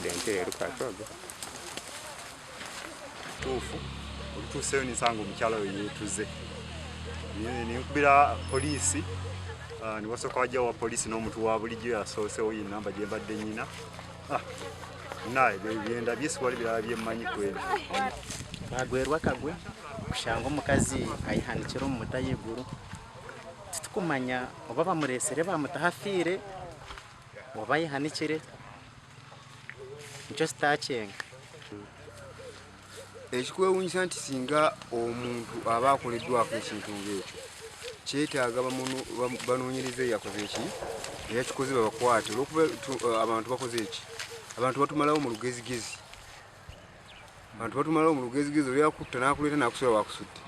accident erukachoga tufu olituseyo ninsanga omukyala oyo yeetuze ninkubira poliisi niwasooka wajja wa poliisi n'omuntu wa bulijjo yasoosewo yinamba gye mbadde nnyina naye byenda byesiwali birala byemmanyi kweri bagwerwa kagwe kushanga omukazi ayihanikira omu muta y'eiguru titukumanya oba bamuresere bamutahafiire oba ayihanikire nikyo kitacyenga ekikwewuunyisa nti singa omuntu aba akoleddwako ekintu ng'ekyo kyetaaga banoonyereze yakoze eki eyakikoze babakwate olwokuba abantu bakoze eki abantu batumalawo mu lugezigezi olyakutta n'akuleeta n'akusula wakusudde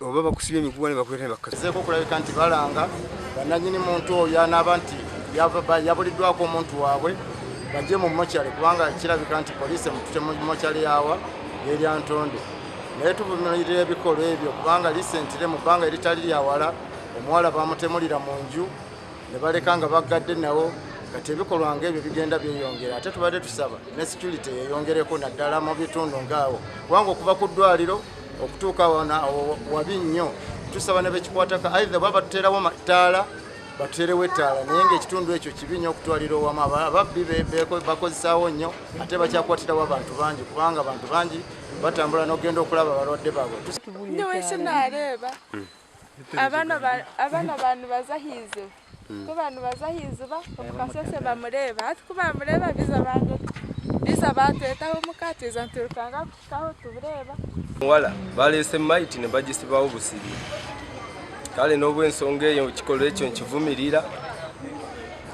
oba bakusibye emiguwa ne bakuleeta ne bakkazeeko okulabika nti balanga bannannyini muntu oyo anaaba nti yabuliddwako omuntu waabwe bajje mu mokyale kubanga kirabika nti poliisi emutute mu mokyale yawa y'erya Ntonde naye tuvumirira ebikolwa ebyo kubanga lisentire mu bbanga eritali lyawala omuwala bamutemulira mu nju ne baleka nga baggadde nawo kati ebikolwa ng'ebyo bigenda byeyongera ate tubadde tusaba ne security yeyongereko naddala mu bitundu ngaawo kubanga okuva ku ddwaliro okutuuka wabi nnyo tusaba ne bekikwataka aitha baba tuterawo mataala batuterewo ettaala naye ng'ekitundu ekyo kibi nnyo okutwalira owamu ababbi bakozesaawo nnyo ate bakyakwatirawo abantu bangi kubanga abantu bangi batambula n'ogenda okulaba abalwadde baabwe niwekyo nareeba abaana bantu bazahiizibwa ko bantu bazahiizibwa omukasose bamureeba hati ko bamureeba biza batwetaho mukatwiza nturukanga kushikaho tubureeba muwala baleese maiti ne bagisibawo busiri kale n'obwensonga eyo kikolwa ekyo nkivumirira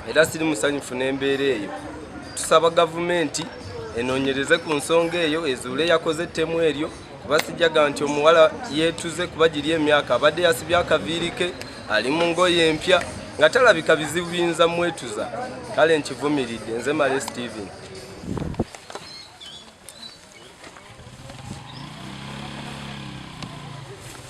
era siri musanyufu n'embeera eyo tusaba gavumenti enoonyereze ku nsonga eyo ezuule yakoze ettemu eryo kuba sijjaga nti omuwala yeetuze kuba giri emyaka abadde yasibye akaviiri ke ali mu ngoye empya nga talabika bizibu biyinza mwetuza kale nkivumiridde nze Male Steven.